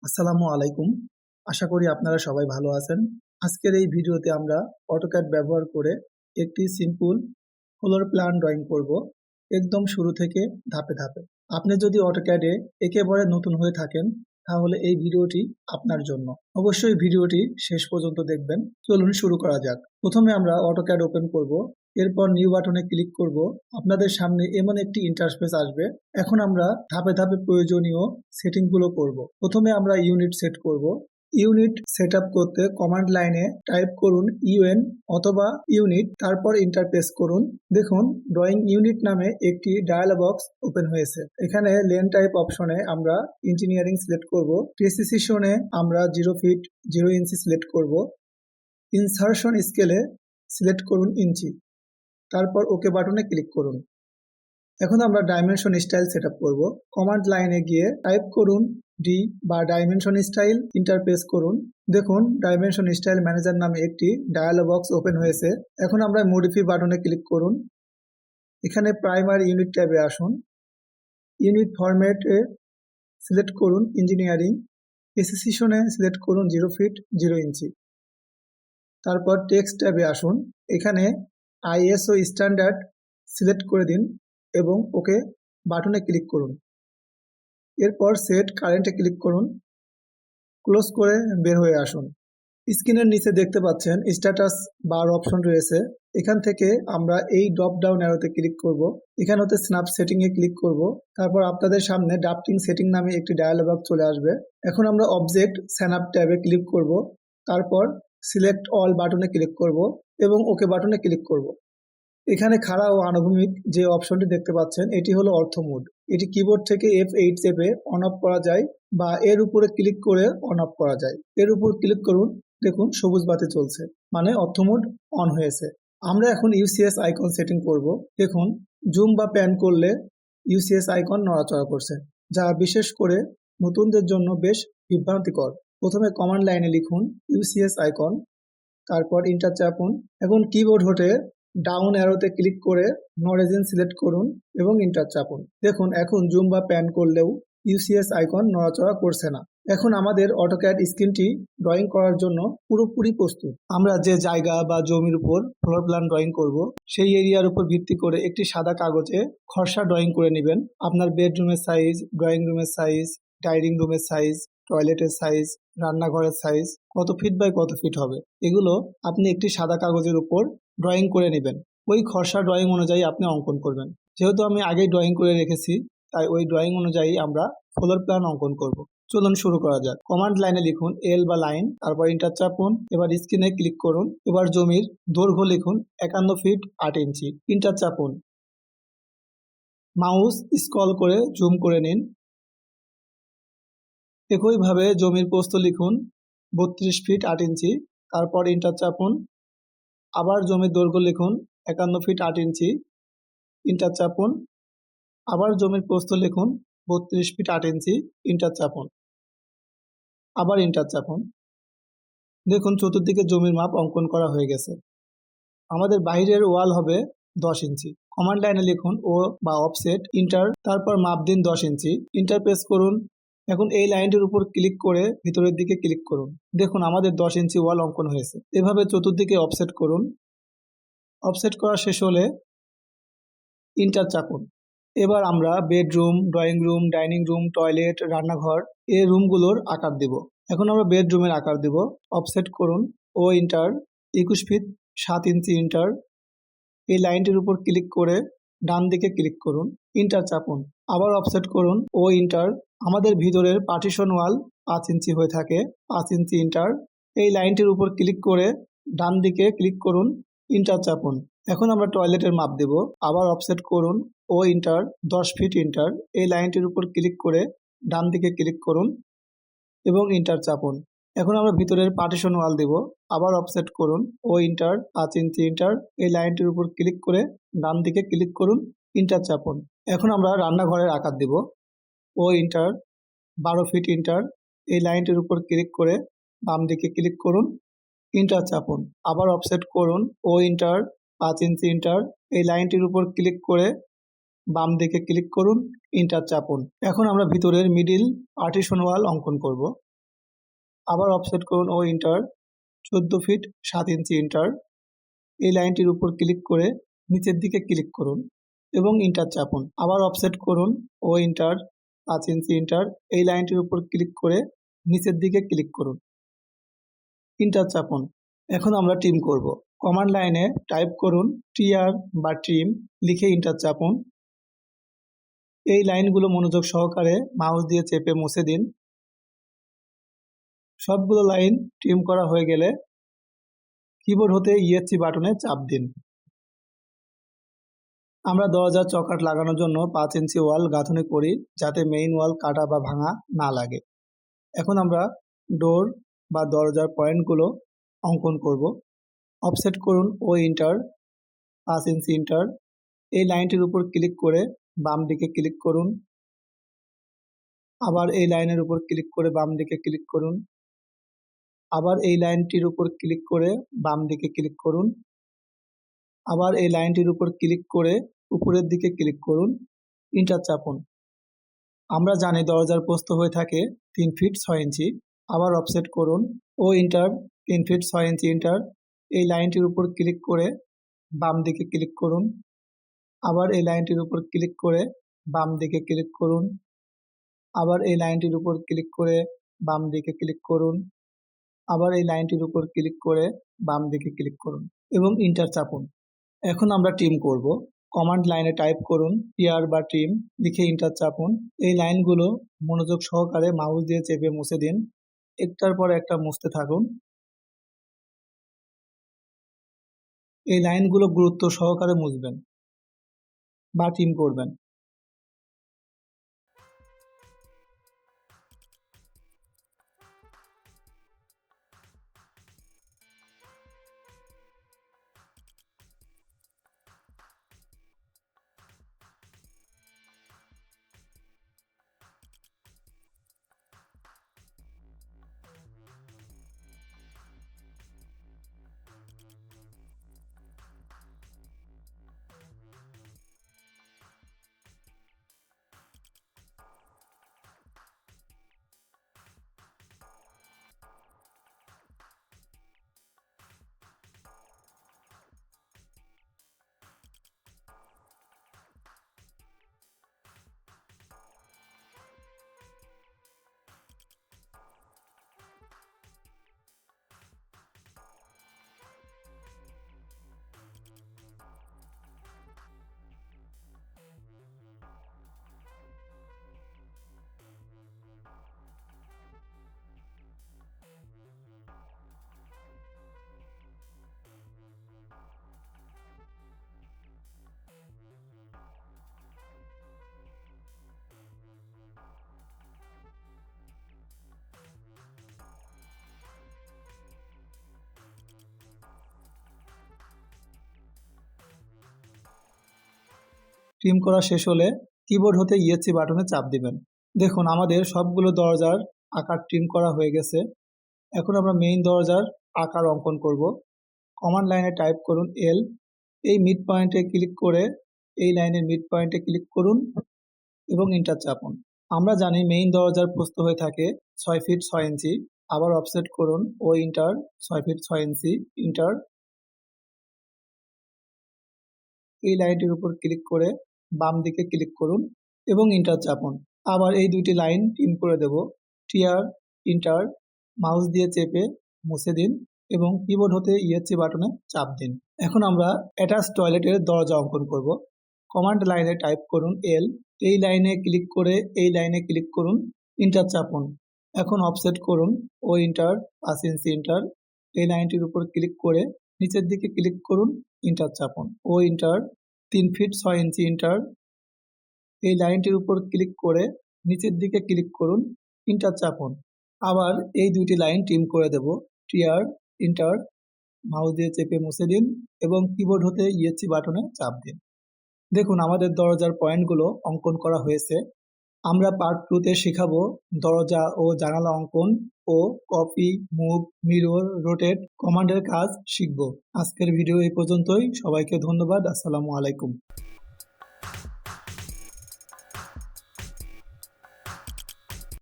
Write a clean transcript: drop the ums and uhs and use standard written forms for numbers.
আসসালামু আলাইকুম। আশা করি আপনারা সবাই ভালো আছেন। আজকের এই ভিডিওতে আমরা অটোক্যাড ব্যবহার করে একটি সিম্পল ফ্লোর প্ল্যান ড্রয়িং করব, একদম শুরু থেকে ধাপে ধাপে। আপনি যদি অটোক্যাডে একেবারে নতুন হয়ে থাকেন তাহলে এই ভিডিওটি আপনার জন্য। অবশ্যই ভিডিওটি শেষ পর্যন্ত দেখবেন। চলুন শুরু করা যাক। প্রথমে আমরা অটোক্যাড ওপেন করব, এরপর নিউ বাটনে ক্লিক করব। আপনাদের সামনে এমন একটি ইন্টারফেস আসবে। এখন আমরা ধাপে ধাপে প্রয়োজনীয় সেটিংগুলো করব। প্রথমে আমরা ইউনিট সেট করব। ইউনিট সেট আপ করতে কমান্ড লাইনে টাইপ করুন ইউএন অথবা ইউনিট, তারপর এন্টার প্রেস করুন। দেখুন ড্রয়িং ইউনিট নামে একটি ডায়ালগ বক্স ওপেন হয়েছে। এখানে লেন টাইপ অপশনে আমরা ইঞ্জিনিয়ারিং সিলেক্ট করব। প্রেসিশনে আমরা 0 ফিট 0 ইঞ্চি সিলেক্ট করব। ইনসারশন স্কেলে সিলেক্ট করুন ইঞ্চি, তারপর ওকে বাটনে ক্লিক করুন। এখন আমরা ডাইমেনশন স্টাইল সেট আপ করবো। কমান্ড লাইনে গিয়ে টাইপ করুন ডি বা ডাইমেনশন স্টাইল, ইন্টারপ্রেস করুন। দেখুন ডাইমেনশন স্টাইল ম্যানেজার নামে একটি ডায়ালগ বক্স ওপেন হয়েছে। এখন আমরা মডিফাই বাটনে ক্লিক করুন। এখানে প্রাইমারি ইউনিট ট্যাবে আসুন। ইউনিট ফরম্যাটে সিলেক্ট করুন ইঞ্জিনিয়ারিং। প্রেসিশনে সিলেক্ট করুন 0 ফিট 0 ইঞ্চি। তারপর টেক্সট ট্যাবে আসুন। এখানে আইএসও স্ট্যান্ডার্ড সিলেক্ট করে দিন এবং ওকে বাটনে ক্লিক করুন। এরপর সেট কারেন্টে ক্লিক করুন, ক্লোজ করে বের হয়ে আসুন। স্ক্রিনের নিচে দেখতে পাচ্ছেন স্ট্যাটাস বার অপশন রয়েছে। এখান থেকে আমরা এই ড্রপ ডাউন অ্যারোতে ক্লিক করব। এখানে হতে স্ন্যাপ সেটিং এ ক্লিক করব। তারপর আপনাদের সামনে ড্রাফটিং সেটিং নামে একটি ডায়ালগ বক্স চলে আসবে। এখন আমরা অবজেক্ট স্ন্যাপ ট্যাবে ক্লিক করব। তারপর সিলেক্ট অল বাটনে ক্লিক করব এবং ওকে বাটনে ক্লিক করব। এখানে খাড়া ও আনুভূমিক যে অপশনটি দেখতে পাচ্ছেন এটি হলো অর্থ মোড। এটি কিবোর্ড থেকে F8 চেপে অন অফ করা যায় বা এর উপরে ক্লিক করে অন অফ করা যায়। এর উপর ক্লিক করুন, দেখুন সবুজ বাতি চলছে, মানে অর্থ মোড অন হয়েছে। আমরা এখন ইউসিএস আইকন সেটিং করব। দেখুন জুম বা প্যান করলে ইউসিএস আইকন নড়াচড়া করছে, যা বিশেষ করে নতুনদের জন্য বেশ বিভ্রান্তিকর। প্রথমে কমান্ড লাইনে লিখুন ইউসিএস আইকন, তারপর ইন্টার চাপুন। এখন কিবোর্ড হতে ডাউন অ্যারোতে ক্লিক করে নো রিজন সিলেক্ট করুন এবং ইন্টার চাপুন। দেখুন এখন জুম বা প্যান করলেও ইউসিএস আইকন নড়াচড়া করছে না। এখন আমাদের অটোক্যাড স্ক্রিনটি ড্রয়িং করার জন্য পুরোপুরি প্রস্তুত। আমরা যে জায়গা বা জমির উপর ফ্লোর প্ল্যান ড্রয়িং করব, সেই এরিয়ার উপর ভিত্তি করে একটি সাদা কাগজে খসড়া ড্রয়িং করে নেবেন। আপনার বেডরুমের সাইজ, ড্রয়িং রুমের সাইজ, ডাইনিং রুমের সাইজ, টয়লেটের সাইজ, রান্নাঘরের সাইজ কত ফিট বাই কত ফিট হবে, এগুলো আপনি একটি সাদা কাগজের উপর ড্রয়িং করে নেবেন। ওই খসড়া ড্রয়িং অনুযায়ী আপনি অঙ্কন করবেন। যেহেতু আমি আগেই ড্রয়িং করে রেখেছি, তাই ওই ড্রয়িং অনুযায়ী আমরা ফ্লোর প্ল্যান অঙ্কন করব। চলুন শুরু করা যাক। কমান্ড লাইনে লিখুন এল বা লাইন, তারপর ইন্টার চাপুন। এবার স্ক্রিনে ক্লিক করুন। এবার জমির দৈর্ঘ্য লিখুন 51 ফিট 8 ইঞ্চি। ইন্টার চাপুন। মাউস স্ক্রল করে জুম করে নিন। একইভাবে জমির প্রস্থ লিখুন 32 ফিট 8 ইঞ্চি। তারপর ইন্টার চাপুন। আবার জমির দৈর্ঘ্য লিখুন 51 ফিট 8 ইঞ্চি। ইন্টার চাপুন। আবার জমির প্রস্থ লিখুন 32 ফিট 8 ইঞ্চি। ইন্টার চাপুন। আবার ইন্টার চাপুন। দেখুন চতুর্দিকে জমির মাপ অঙ্কন করা হয়ে গেছে। আমাদের বাইরের ওয়াল হবে 10 ইঞ্চি। কমান্ড লাইনে লিখুন ও বা অফসেট, ইন্টার, তারপর মাপ দিন 10 ইঞ্চি। ইন্টার প্রেস করুন। এখন এই লাইনটির উপর ক্লিক করে ভিতরের দিকে ক্লিক করুন। দেখুন আমাদের 10 ইঞ্চি ওয়াল অঙ্কন হয়েছে। এভাবে চতুর্দিকে অফসেট করুন। অফসেট করা শেষ হলে ইন্টার চাপুন। এবার আমরা bedroom, drawing room, dining room, toilet, রান্নাঘর এই রুমগুলোর আকার দেব। এখন আমরা বেডরুমের আকার দেব। অফসেট করুন ও ইন্টার, 21 ফিট 7 ইঞ্চি। ইন্টার। এই লাইনটির উপর ক্লিক করে ডান দিকে ক্লিক করুন। ইন্টার চাপুন। আবার অফসেট করুন ও ইন্টার। আমাদের ভিতরের পার্টিশন ওয়াল 5 ইঞ্চি হয়ে থাকে, 5 ইঞ্চি। ইন্টার। এই লাইনটির উপর ক্লিক করে ডান দিকে ক্লিক করুন। ইন্টার চাপুন। এখন আমরা টয়লেটের মাপ দেব। আবার অফসেট করুন ও ইন্টার, 10 ফিট। ইন্টার। এই লাইনটির উপর ক্লিক করে ডান দিকে ক্লিক করুন এবং ইন্টার চাপুন। এখন আমরা ভিতরের পার্টিশন ওয়াল দেব। আবার অফসেট করুন ও ইন্টার, 5 ইঞ্চি। ইন্টার। এই লাইনটির উপর ক্লিক করে ডান দিকে ক্লিক করুন, ইন্টার চাপুন। এখন আমরা রান্নাঘরের আকার দেব। ও ইন্টার, 12 ফিট। ইন্টার। এই লাইনটির উপর ক্লিক করে বাম দিকে ক্লিক করুন, ইন্টার চাপুন। আবার অফসেট করুন ও ইন্টার, 5 ইঞ্চি। ইন্টার। এই লাইনটির উপর ক্লিক করে বাম দিকে ক্লিক করুন, ইন্টার চাপুন। এখন আমরা ভিতরের মিডিল পার্টিশন ওয়াল অঙ্কন করব। আবার অফসেট করুন ও ইন্টার 14 ফিট 7 ইঞ্চি ইন্টার। এই লাইনটির উপর ক্লিক করে নিচের দিকে ক্লিক করুন এবং ইন্টার চাপুন। আবার অফসেট করুন ও ইন্টার 5 ইঞ্চি ইন্টার। এই লাইনটির উপর ক্লিক করে নিচের দিকে ক্লিক করুন, ইন্টার চাপুন। এখন আমরা ট্রিম করব। কমান্ড লাইনে টাইপ করুন টিআর বা ট্রিম, লিখে ইন্টার চাপুন। এই লাইনগুলো মনোযোগ সহকারে মাউস দিয়ে চেপে মুছে দিন। সবগুলো লাইন ট্রিম করা হয়ে গেলে কিবোর্ড হতে ইএসসি বাটনে চাপ দিন। আমরা দরজার চকাট লাগানোর জন্য 5 ইঞ্চি ওয়াল গাঁথনি করি যাতে মেইন ওয়াল কাটা বা ভাঙা না লাগে। এখন আমরা ডোর বা দরজার পয়েন্টগুলো অঙ্কন করব। অফসেট করুন ও ইন্টার 5 ইঞ্চি ইন্টার। এই লাইনটির উপর ক্লিক করে বাম দিকে ক্লিক করুন। আবার এই লাইনের উপর ক্লিক করে বাম দিকে ক্লিক করুন। আবার এই লাইনটির উপর ক্লিক করে বাম দিকে ক্লিক করুন। আবার এই লাইনটির উপর ক্লিক করে উপরের দিকে ক্লিক করুন, ইন্টার চাপুন। আমরা জানি দরজার প্রস্থ হয়ে থাকে 3 ফিট 6 ইঞ্চি। আবার অফসেট করুন ও ইন্টার 3 ফিট 6 ইঞ্চি ইন্টার। এই লাইনটির উপর ক্লিক করে বাম দিকে ক্লিক করুন। আবার এই লাইনটির উপর ক্লিক করে বাম দিকে ক্লিক করুন। আবার এই লাইনটির উপর ক্লিক করে বাম দিকে ক্লিক করুন। আবার এই লাইনটির উপর ক্লিক করে বাম দিকে ক্লিক করুন এবং ইন্টার চাপুন। এখন আমরা ট্রিম করব। কমান্ড লাইনে টাইপ করুন টিআর বা ট্রিম, লিখে ইন্টার চাপুন। এই লাইনগুলো মনোযোগ সহকারে মাউস দিয়ে চেপে মুছে দিন। একটার পর একটা মুছতে থাকুন। এই লাইনগুলো গুরুত্ব সহকারে মুছবেন বা ট্রিম করবেন। ট্রিম করা শেষ হলে কিবোর্ড হতে ইএসসি বাটনে চাপ দিবেন। দেখুন আমাদের সবগুলো দরজার আকার ট্রিম করা হয়ে গেছে। এখন আমরা মেইন দরজার আকার অঙ্কন করব। কমান্ড লাইনে টাইপ করুন এল। এই মিড পয়েন্টে ক্লিক করে এই লাইনের মিড পয়েন্টে ক্লিক করুন এবং ইন্টার চাপুন। আমরা জানি মেইন দরজার প্রস্থ হয়ে থাকে 6 ফিট 6 ইঞ্চি। আবার অফসেট করুন ও ইন্টার 6 ফিট 6 ইঞ্চি ইন্টার। এই লাইনটির উপর ক্লিক করে বাম দিকে ক্লিক করুন এবং ইন্টার চাপুন। আবার এই দুইটি লাইন ট্রিম করে দেব। টিআর ইন্টার, মাউস দিয়ে চেপে মুছে দিন এবং কিবোর্ড হতে ইএসসি বাটনে চাপ দিন। এখন আমরা অ্যাটাচ টয়লেটের দরজা অঙ্কন করব। কমান্ড লাইনে টাইপ করুন এল। এই লাইনে ক্লিক করে এই লাইনে ক্লিক করুন, ইন্টার চাপুন। এখন অফসেট করুন ও ইন্টার 5 ইঞ্চি ইন্টার। এই লাইনটির উপর ক্লিক করে নিচের দিকে ক্লিক করুন, ইন্টার চাপুন ও ইন্টার 3 ফিট 6 ইঞ্চি ইন্টার। এই লাইনটির উপর ক্লিক করে নিচের দিকে ক্লিক করুন, ইন্টার চাপুন। আবার এই দুইটি লাইন ট্রিম করে দেব। টিআর ইন্টার, মাউস দিয়ে চেপে মুছে দিন এবং কিবোর্ড হতে ইএসসি বাটনে চাপ দিন। দেখুন আমাদের দরজার পয়েন্টগুলো অঙ্কন করা হয়েছে। আমরা পার্ট 2তে শেখাবো দরজা ও জানালা অঙ্কন ও কপি, মুভ, মিরর, রোটেট কমান্ডের কাজ শিখব। আজকের ভিডিও এই পর্যন্তই। সবাইকে ধন্যবাদ। আসসালামু আলাইকুম।